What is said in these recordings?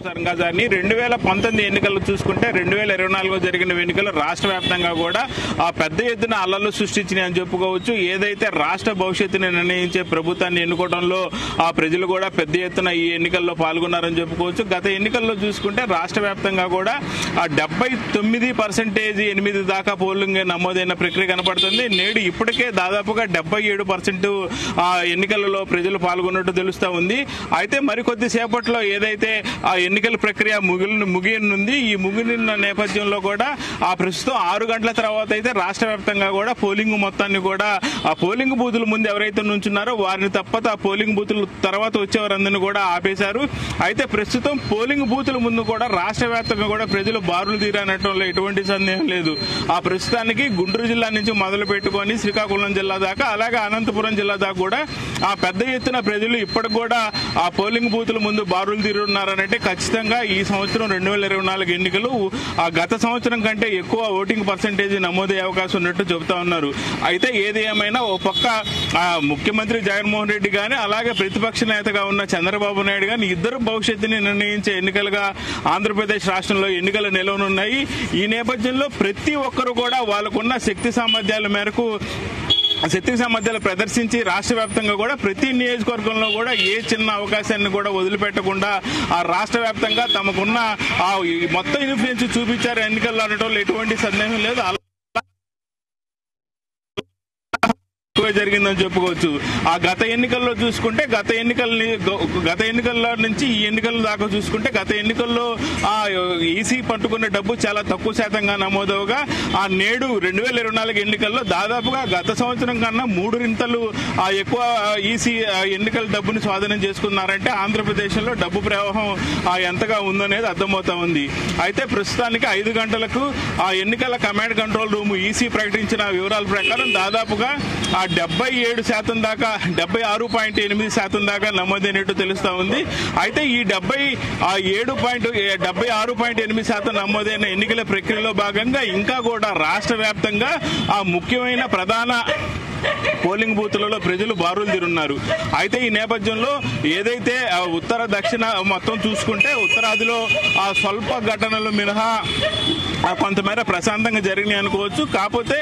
సంగాజాన్ని 2019 ఎన్నికలు చూసుకుంటే 2024 జరిగిన ఎన్నికలు రాష్ట్ర వ్యాప్తంగా కూడా ఆ పెద్ద ఎత్తున అల్లర్లు సృష్టించినాయని చెప్పుకోవచ్చు. ఏదైతే రాష్ట్ర భవిష్యత్తుని నిర్ణయించే ప్రభుత్వాన్ని ఎన్నుకోవడంలో ఆ ప్రజలు కూడా పెద్ద ఎత్తున ఈ ఎన్నికల్లో పాల్గొన్నారని చెప్పుకోవచ్చు. గత ఎన్నికల్లో చూసుకుంటే రాష్ట్ర వ్యాప్తంగా కూడా ఆ 79% 8 దాకా పోలింగ్ నమోదైన ప్రక్రియ కనపడుతుంది. నేడు ఇప్పటికే దాదాపుగా 77% ఆ ఎన్నికలలో ప్రజలు పాల్గొన్నట్టు తెలుస్తా ఉంది. అయితే మరికొద్ది సేపట్లో ఏదైతే ఆ ఎన్నికల ప్రక్రియ ముగియనుంది. ఈ ముగిన నేపథ్యంలో కూడా ఆ ప్రస్తుతం 6 గంటల తర్వాత అయితే రాష్ట్ర వ్యాప్తంగా కూడా పోలింగ్ మొత్తాన్ని కూడా ఆ పోలింగ్ బూతుల ముందు ఎవరైతే నుంచున్నారో వారిని తప్పత ఆ పోలింగ్ బూతుల తర్వాత వచ్చేవారందరినీ కూడా ఆపేశారు. అయితే ప్రస్తుతం పోలింగ్ బూతుల ముందు కూడా రాష్ట్ర వ్యాప్తంగా కూడా ప్రజలు బారులు తీరనటంలో ఎటువంటి సందేహం లేదు. ఆ ప్రస్తుతానికి గుంటూరు జిల్లా నుంచి మొదలు పెట్టుకొని శ్రీకాకుళం జిల్లా దాకా అలాగే అనంతపురం జిల్లా దాకా కూడా ఆ పెద్ద ఎత్తున ప్రజలు ఇప్పటికి కూడా ఆ పోలింగ్ బూతుల ముందు బారులు తీరున్నారనంటే ఖచ్చితంగా ఈ సంవత్సరం 2024 ఎన్నికలు ఆ గత సంవత్సరం కంటే ఎక్కువ ఓటింగ్ పర్సెంటేజ్ నమోదయ్యే అవకాశం ఉన్నట్టు చెబుతా ఉన్నారు. అయితే ఏది ఏమైనా ఓ పక్క ముఖ్యమంత్రి జగన్మోహన్ రెడ్డి గాని అలాగే ప్రతిపక్ష నేతగా ఉన్న చంద్రబాబు నాయుడు గాని ఇద్దరు భవిష్యత్తుని నిర్ణయించే ఎన్నికలుగా ఆంధ్రప్రదేశ్ రాష్ట్రంలో ఎన్నికలు నిలవనున్నాయి. ఈ నేపథ్యంలో ప్రతి ఒక్కరు కూడా వాళ్ళకున్న శక్తి సామర్థ్యాల మేరకు ప్రదర్శించి రాష్ట్ర వ్యాప్తంగా కూడా ప్రతి నియోజకవర్గంలో కూడా ఏ చిన్న అవకాశాన్ని కూడా వదిలిపెట్టకుండా ఆ రాష్ట్ర వ్యాప్తంగా తమకున్న ఆ మొత్తం ఇన్ఫ్లుయెన్స్ చూపించారు ఎన్నికల్లో అనడంలో ఎటువంటి సందేహం లేదు. జరిగిందని చెప్పుకోవచ్చు. ఆ గత ఎన్నికల్లో చూసుకుంటే గత ఎన్నికల్లో నుంచి ఈ ఎన్నికల దాకా చూసుకుంటే గత ఎన్నికల్లో ఆ ఈసీ పట్టుకున్న డబ్బు చాలా తక్కువ శాతంగా నమోదవగా ఆ నేడు 2024 ఎన్నికల్లో దాదాపుగా గత సంవత్సరం కన్నా 3 రింతలు ఆ ఎక్కువ ఈసీ ఎన్నికల డబ్బుని స్వాధీనం చేసుకున్నారంటే ఆంధ్రప్రదేశ్ లో డబ్బు ప్రవాహం ఎంతగా ఉందనేది అర్థమవుతా ఉంది. అయితే ప్రస్తుతానికి 5 గంటలకు ఆ ఎన్నికల కమాండ్ కంట్రోల్ రూమ్ ఈసీ ప్రకటించిన వివరాల ప్రకారం దాదాపుగా ఆ 77% దాకా 76.8% దాకా నమోదైనట్టు తెలుస్తా ఉంది. అయితే ఈ 76.8% నమోదైన ఎన్నికల ప్రక్రియలో భాగంగా ఇంకా కూడా రాష్ట్ర వ్యాప్తంగా ఆ ముఖ్యమైన ప్రధాన పోలింగ్ బూత్లలో ప్రజలు బారులు తీరున్నారు. అయితే ఈ నేపథ్యంలో ఏదైతే ఉత్తర దక్షిణ మొత్తం చూసుకుంటే ఉత్తరాదిలో ఆ స్వల్ప ఘటనలు మినహా కొంతమేర ప్రశాంతంగా జరిగినాయి అనుకోవచ్చు. కాకపోతే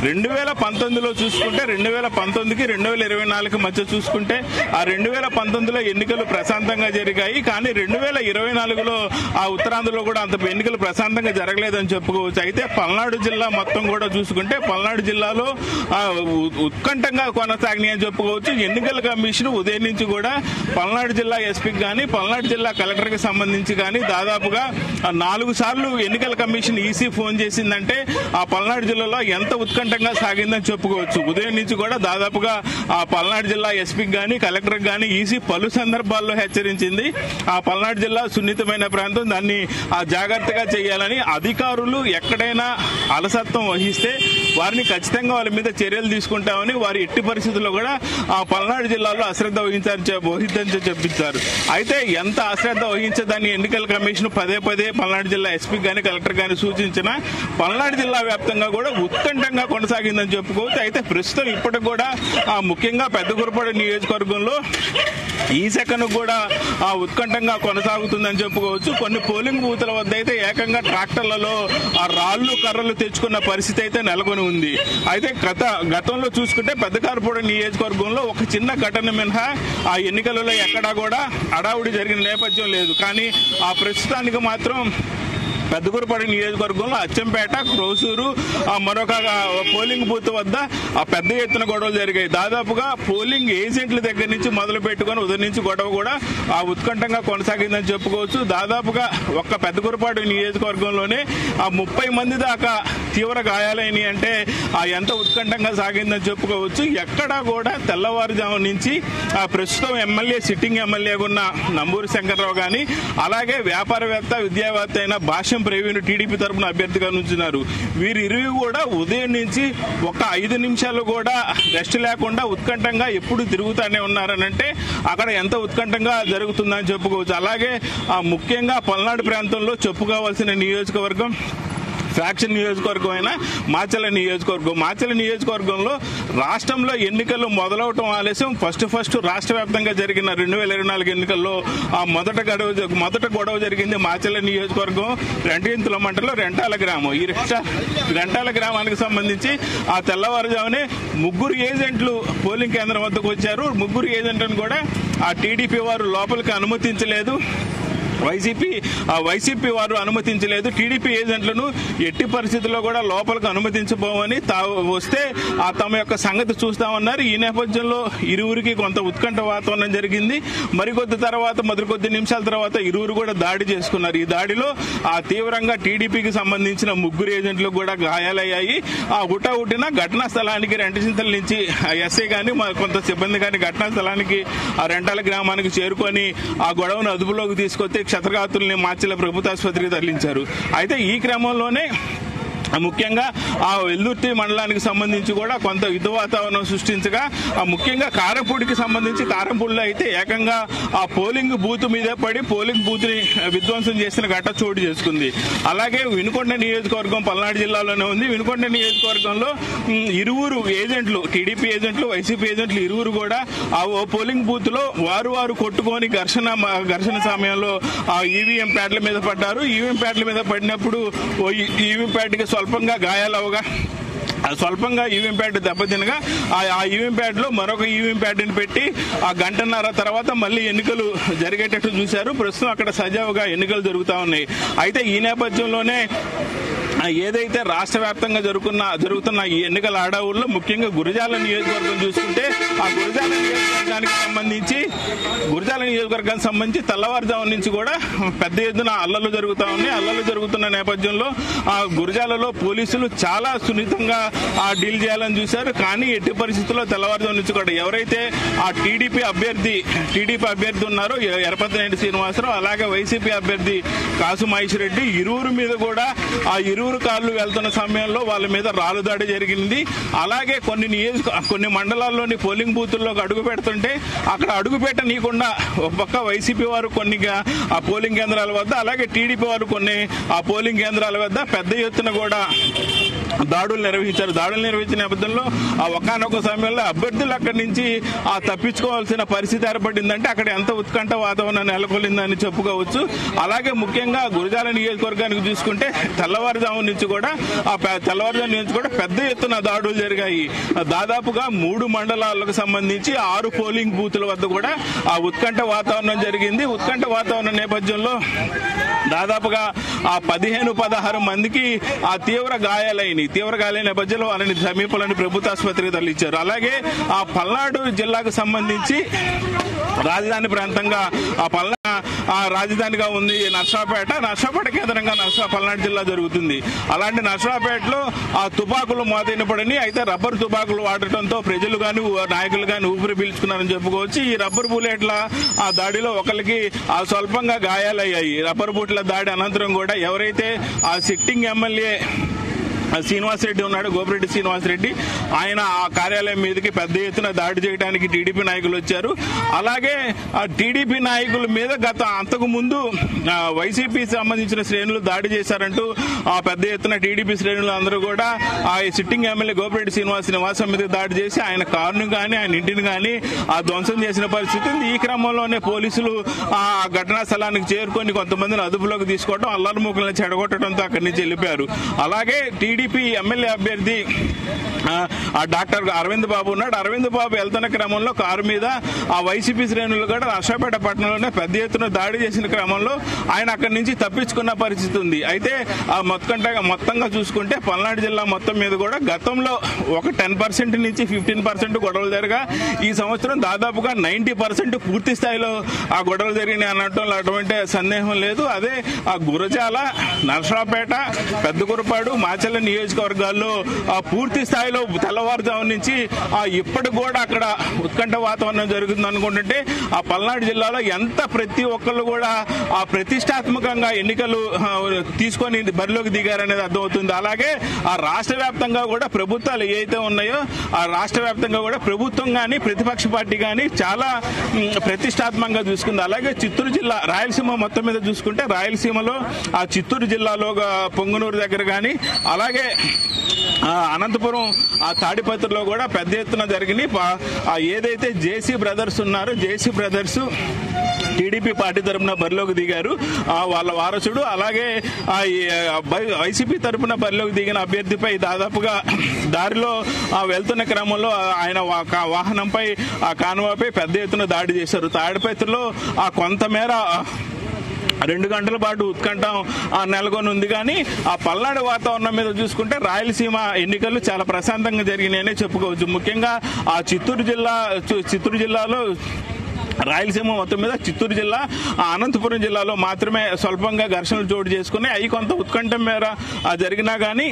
2019లో చూసుకుంటే 2019కి 2024 మధ్య చూసుకుంటే ఆ 2019లో ఎన్నికలు ప్రశాంతంగా జరిగాయి. కానీ 2024లో ఆ ఉత్తరాంధ్రలో కూడా అంత ఎన్నికలు ప్రశాంతంగా జరగలేదని చెప్పుకోవచ్చు. అయితే పల్నాడు జిల్లా మొత్తం కూడా చూసుకుంటే పల్నాడు జిల్లాలో ఉత్కంఠంగా కొనసాగినాయి అని చెప్పుకోవచ్చు. ఎన్నికల కమిషన్ ఉదయం నుంచి కూడా పల్నాడు జిల్లా ఎస్పీకి కానీ పల్నాడు జిల్లా కలెక్టర్ కి సంబంధించి కానీ దాదాపుగా 4 సార్లు ఎన్నికల కమిషన్ ఈసీ ఫోన్ చేసిందంటే ఆ పల్నాడు జిల్లాలో ఎంత ఉత్కంఠంగా సాగిందని చెప్పుకోవచ్చు. ఉదయం నుంచి కూడా దాదాపుగా ఆ పల్నాడు జిల్లా ఎస్పీకి కానీ కలెక్టర్ కానీ ఈసీ పలు సందర్భాల్లో హెచ్చరించింది. ఆ పల్నాడు జిల్లా సున్నితమైన ప్రాంతం, దాన్ని ఆ జాగ్రత్తగా చేయాలని అధికారులు ఎక్కడైనా అలసత్వం వహిస్తే వారిని ఖచ్చితంగా వాళ్ళ మీద చర్యలు తీసుకుంటామని వారి ఎట్టి పరిస్థితుల్లో కూడా ఆ పల్నాడు జిల్లాలో అశ్రద్ధ వహించని చెప్పించారు. అయితే ఎంత అశ్రద్ధ వహించదని ఎన్నికల కమిషన్ పదే పల్నాడు జిల్లా ఎస్పీ గాని కలెక్టర్ గాని సూచించిన పల్నాడు జిల్లా వ్యాప్తంగా కూడా ఉత్కంఠంగా కొనసాగిందని చెప్పుకోవచ్చు. అయితే ప్రస్తుతం ఇప్పటికి కూడా ముఖ్యంగా పెద్దగురపాడు నియోజకవర్గంలో ఈ సెకను కూడా ఆ ఉత్కంఠంగా కొనసాగుతుందని చెప్పుకోవచ్చు. కొన్ని పోలింగ్ బూతుల వద్ద అయితే ఏకంగా ట్రాక్టర్లలో ఆ రాళ్లు కర్రలు తెచ్చుకున్న పరిస్థితి అయితే నెలకొని ఉంది. అయితే గతంలో చూసుకుంటే పెద్దకారపూడి నియోజకవర్గంలో ఒక చిన్న ఘటన మినహా ఆ ఎన్నికలలో ఎక్కడా కూడా హడావుడి జరిగిన నేపథ్యం లేదు. కానీ ఆ ప్రస్తుతానికి మాత్రం పెద్దగురపాడు నియోజకవర్గంలో అచ్చంపేట, క్రోసూరు మరొక పోలింగ్ బూత్ వద్ద ఆ పెద్ద ఎత్తున గొడవలు జరిగాయి. దాదాపుగా పోలింగ్ ఏజెంట్ల దగ్గర నుంచి మొదలు పెట్టుకుని ఉదయం నుంచి గొడవ కూడా ఆ ఉత్కంఠంగా కొనసాగిందని చెప్పుకోవచ్చు. దాదాపుగా ఒక్క పెద్దగురపాడు నియోజకవర్గంలోనే ఆ 30 మంది దాకా తీవ్ర గాయాలైనవి అంటే ఎంత ఉత్కంఠంగా సాగిందని చెప్పుకోవచ్చు. ఎక్కడా కూడా తెల్లవారుజాము నుంచి ప్రస్తుతం సిట్టింగ్ ఎమ్మెల్యేగా ఉన్న నంబూరి శంకర్రావు గాని అలాగే వ్యాపారవేత్త విద్యావేత్త అయిన భాష్యం ప్రవీణ్ టీడీపీ తరఫున అభ్యర్థిగా నుంచున్నారు. వీరిరువు కూడా ఉదయం నుంచి ఒక 5 నిమిషాలు కూడా రెస్ట్ లేకుండా ఉత్కంఠంగా ఎప్పుడు తిరుగుతూనే ఉన్నారనంటే అక్కడ ఎంత ఉత్కంఠంగా జరుగుతుందని చెప్పుకోవచ్చు. అలాగే ముఖ్యంగా పల్నాడు ప్రాంతంలో చెప్పుకోవాల్సిన నియోజకవర్గం ఫ్యాక్షన్ నియోజకవర్గం అయిన మాచర్ల నియోజకవర్గం. మాచర్ల నియోజకవర్గంలో రాష్ట్రంలో ఎన్నికలు మొదలవటం ఆలస్యం. ఫస్ట్ రాష్ట్ర వ్యాప్తంగా జరిగిన 2024 ఎన్నికల్లో ఆ మొదట గొడవ జరిగింది మాచర్ల నియోజకవర్గం రెంటింతుల మంటలో రెంటాల గ్రామం. ఈ రెంటాల గ్రామానికి సంబంధించి ఆ తెల్లవారుజామునే 3 ఏజెంట్లు పోలింగ్ కేంద్రం వద్దకు వచ్చారు. 3 ఏజెంట్లను కూడా ఆ టీడీపీ వారు లోపలికి అనుమతించలేదు, వైసీపీ వారు అనుమతించలేదు. టీడీపీ ఏజెంట్లను ఎట్టి పరిస్థితుల్లో కూడా లోపలికి అనుమతించబోమని వస్తే తమ యొక్క సంగతి చూస్తామన్నారు. ఈ నేపథ్యంలో ఇరువురికి కొంత ఉత్కంఠ వాతావరణం జరిగింది. మరికొద్ది నిమిషాల తర్వాత ఇరువురు కూడా దాడి చేసుకున్నారు. ఈ దాడిలో తీవ్రంగా టీడీపీకి సంబంధించిన 3 ఏజెంట్లకు కూడా గాయాలయ్యాయి. హుటాహుటిన ఘటనా స్థలానికి రెంటచింతల నుంచి ఎస్ఐ గాని కొంత సిబ్బంది గాని ఘటనా స్థలానికి రెంటాల గ్రామానికి చేరుకొని ఆ గొడవను అదుపులోకి తీసుకొస్తే క్షతగాతుల్ని మాచర్ల ప్రభుత్వ ఆసుపత్రికి తరలించారు. అయితే ఈ క్రమంలోనే ముఖ్యంగా ఆ వెల్దుర్తి మండలానికి సంబంధించి కూడా కొంత యుద్ధ వాతావరణం సృష్టించగా ముఖ్యంగా కారంపూడికి సంబంధించి కారంపూడిలో అయితే ఏకంగా ఆ పోలింగ్ బూత్ మీదే పడి పోలింగ్ బూత్ ని విధ్వంసం చేసిన ఘటన చోటు చేసుకుంది. అలాగే వినుకొండ నియోజకవర్గం పల్నాడు జిల్లాలోనే ఉంది. వినుకొండ నియోజకవర్గంలో ఇరువురు ఏజెంట్లు, టీడీపీ ఏజెంట్లు, వైసీపీ ఏజెంట్లు ఇరువురు కూడా ఆ పోలింగ్ బూత్ లో వారు కొట్టుకొని ఘర్షణ సమయంలో ఆ ఈవీఎం ప్యాడ్ల మీద పడ్డారు. ఈవీఎం ప్యాడ్ల మీద పడినప్పుడు ఈవీఎం ప్యాడ్కి స్వల్పంగా గాయాలవగా స్వల్పంగా ఈవీఎం ప్యాడ్ దెబ్బతినగా ఆ ఈవీఎం ప్యాడ్ లో మరొక ఈవీఎం ప్యాడ్ ని పెట్టి ఆ గంటన్నర తర్వాత మళ్ళీ ఎన్నికలు జరిగేటట్టు చూశారు. ప్రస్తుతం అక్కడ సజావుగా ఎన్నికలు జరుగుతా ఉన్నాయి. అయితే ఈ నేపథ్యంలోనే ఏదైతే రాష్ట్ర వ్యాప్తంగా జరుగుతున్న ఈ ఎన్నికల హడావుల్లో ముఖ్యంగా గురజాల నియోజకవర్గం చూసుకుంటే ఆ గురజాల నియోజకవర్గానికి సంబంధించి తెల్లవారుజాము నుంచి కూడా పెద్ద ఎత్తున అల్లర్లు జరుగుతా ఉన్నాయి. అల్లర్లు జరుగుతున్న నేపథ్యంలో ఆ గురజాలలో పోలీసులు చాలా సున్నితంగా డీల్ చేయాలని చూశారు. కానీ ఎట్టి పరిస్థితుల్లో తెల్లవారుజాము నుంచి కూడా ఎవరైతే ఆ టీడీపీ అభ్యర్థి ఉన్నారో ఎరపతినేని శ్రీనివాసరావు, అలాగే వైసీపీ అభ్యర్థి కాసు మహేష్ రెడ్డి ఇరువురు మీద కూడా ఇరువురు కార్లు వెళ్తున్న సమయంలో వాళ్ళ మీద రాళ్ళు దాడి జరిగింది. అలాగే కొన్ని మండలాల్లోని పోలింగ్ బూతుల్లోకి అడుగు పెడుతుంటే అక్కడ అడుగు పెట్టనీయకుండా ఒక పక్క వైసీపీ వారు కొన్ని ఆ పోలింగ్ కేంద్రాల వద్ద, అలాగే టీడీపీ వారు కొన్ని ఆ పోలింగ్ కేంద్రాల వద్ద పెద్ద ఎత్తున కూడా దాడులు నిర్వహించారు. దాడులు నిర్వహించిన నేపథ్యంలో ఒకానొక సమయంలో అభ్యర్థులు అక్కడి నుంచి తప్పించుకోవాల్సిన పరిస్థితి ఏర్పడిందంటే అక్కడ ఎంత ఉత్కంఠ వాతావరణం నెలకొల్లిందని చెప్పుకోవచ్చు. అలాగే ముఖ్యంగా గురజాల నియోజకవర్గానికి చూసుకుంటే తెల్లవారుజాము నుంచి కూడా పెద్ద ఎత్తున దాడులు జరిగాయి. దాదాపుగా 3 మండలాలకు సంబంధించి 6 పోలింగ్ బూతుల వద్ద కూడా ఆ ఉత్కంఠ వాతావరణం జరిగింది. ఉత్కంఠ వాతావరణం నేపథ్యంలో దాదాపుగా 15-16 మందికి తీవ్ర గాయాలైన నేపథ్యంలో వాళ్ళని సమీపంలోని ప్రభుత్వ ఆసుపత్రికి తరలించారు. అలాగే ఆ పల్నాడు జిల్లాకు సంబంధించి రాజధాని ప్రాంతంగా రాజధానిగా ఉంది నర్సాపేట కేంద్రంగా పల్నాడు జిల్లా జరుగుతుంది. అలాంటి నర్సాపేటలో ఆ తుపాకులు మోతైనపడని, అయితే రబ్బర్ తుపాకులు వాడటంతో ప్రజలు గాని నాయకులు గాని ఊపిరి పీల్చుకున్నారని చెప్పుకోవచ్చు. ఈ రబ్బర్ బుల్లెట్ల ఆ దాడిలో ఒకరికి స్వల్పంగా గాయాలయ్యాయి. రబ్బర్ బుల్లెట్ల దాడి అనంతరం కూడా ఎవరైతే ఆ సిట్టింగ్ ఎమ్మెల్యే శ్రీనివాసరెడ్డి ఉన్నాడు, గోపిరెడ్డి శ్రీనివాసరెడ్డి, ఆయన ఆ కార్యాలయం మీదకి పెద్ద ఎత్తున దాడి చేయడానికి టీడీపీ నాయకులు వచ్చారు. అలాగే ఆ టీడీపీ నాయకుల మీద అంతకు ముందు వైసీపీ సంబంధించిన శ్రేణులు దాడి చేశారంటూ ఆ పెద్ద ఎత్తున టీడీపీ శ్రేణులు అందరూ కూడా ఆ సిట్టింగ్ ఎమ్మెల్యే గోపిరెడ్డి శ్రీనివాస్ నివాసం మీద దాడి చేసి ఆయన కారును గాని ఆయన ఇంటిని గాని ధ్వంసం చేసిన పరిస్థితి ఉంది. ఈ క్రమంలోనే పోలీసులు ఆ ఘటనా స్థలానికి చేరుకొని కొంతమందిని అదుపులోకి తీసుకోవడం, అల్లరిమూకలను చెడగొట్టడంతో అక్కడి నుంచి వెళ్ళిపోయారు. అలాగే టీడీపీ ఎమ్మెల్యే అభ్యర్థి డాక్టర్ అరవింద్ బాబు ఉన్నాడు. అరవింద్ బాబు వెళ్తున్న క్రమంలో కారు మీద ఆ వైసీపీ శ్రేణులు కూడా నర్సాపేట పట్టణంలోనే పెద్ద ఎత్తున దాడి చేసిన క్రమంలో ఆయన అక్కడి నుంచి తప్పించుకున్న పరిస్థితి ఉంది. అయితే మొత్తంగా చూసుకుంటే పల్నాడు జిల్లా మొత్తం మీద కూడా గతంలో ఒక 10% నుంచి 15% గొడవలు జరగా ఈ సంవత్సరం దాదాపుగా 90% పూర్తి స్థాయిలో ఆ గొడవలు జరిగినాయి అనటంలో అటువంటి సందేహం లేదు. అదే ఆ గురజాల, నర్సాపేట, పెద్దకురపాడు, మాచర్ల నియోజకవర్గాల్లో పూర్తి స్థాయిలో తెల్లవారుజాము నుంచి ఇప్పటికి కూడా అక్కడ ఉత్కంఠ వాతావరణం జరుగుతుంది అనుకుంటుంటే ఆ పల్నాడు జిల్లాలో ఎంత ప్రతి ఒక్కళ్ళు కూడా ఆ ప్రతిష్టాత్మకంగా ఎన్నికలు తీసుకొని బరిలోకి దిగారనేది అర్థమవుతుంది. అలాగే ఆ రాష్ట్ర వ్యాప్తంగా కూడా ప్రభుత్వాలు ఏవైతే ఉన్నాయో ఆ రాష్ట్ర వ్యాప్తంగా కూడా ప్రభుత్వం కానీ ప్రతిపక్ష పార్టీ కానీ చాలా ప్రతిష్టాత్మకంగా చూసుకుంది. అలాగే చిత్తూరు జిల్లా, రాయలసీమ మొత్తం మీద చూసుకుంటే రాయలసీమలో ఆ చిత్తూరు జిల్లాలో పొంగనూరు దగ్గర కానీ అలాగే అనంతపురం ఆ తాడిపత్రిలో కూడా పెద్ద ఎత్తున జరిగినాయి. ఏదైతే జేసీ బ్రదర్స్ ఉన్నారో జేసీ బ్రదర్స్ టీడీపీ పార్టీ తరఫున బరిలోకి దిగారు. వాళ్ళ వారసుడు అలాగే వైసీపీ తరఫున బరిలోకి దిగిన అభ్యర్థిపై దాదాపుగా దారిలో వెళ్తున్న క్రమంలో ఆయన వాహనంపై ఆ కాన్వాపై పెద్ద ఎత్తున దాడి చేశారు. తాడిపత్రిలో కొంతమేర 2 గంటల పాటు ఉత్కంఠం నెలకొని ఉంది. కానీ ఆ పల్నాడు వాతావరణం మీద చూసుకుంటే రాయలసీమ ఎన్నికలు చాలా ప్రశాంతంగా జరిగినాయనే చెప్పుకోవచ్చు. ముఖ్యంగా ఆ చిత్తూరు జిల్లాలో రాయలసీమ మొత్తం మీద చిత్తూరు జిల్లా, అనంతపురం జిల్లాలో మాత్రమే స్వల్పంగా ఘర్షణలు చోటు చేసుకుని అవి కొంత ఉత్కంఠం మేర జరిగినా కానీ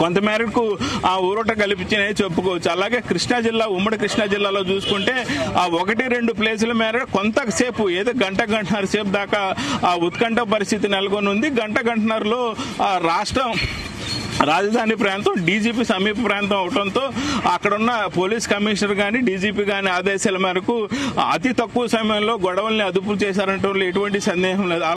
కొంతమేరకు ఆ ఊరట కల్పించినవి చెప్పుకోవచ్చు. అలాగే కృష్ణా జిల్లా, ఉమ్మడి కృష్ణా జిల్లాలో చూసుకుంటే ఆ 1-2 ప్లేసుల మేర కొంతసేపు ఏదో గంటన్నర సేపు దాకా ఆ ఉత్కంఠ పరిస్థితి నెలకొని ఉంది. గంటన్నరలో రాష్ట్రం రాజధాని ప్రాంతం డీజీపీ సమీప ప్రాంతం అవడంతో అక్కడున్న పోలీస్ కమిషనర్ కానీ డీజీపీ కానీ ఆదేశాల మేరకు అతి తక్కువ సమయంలో గొడవల్ని అదుపు చేశారంటే ఎటువంటి సందేహం లేదు.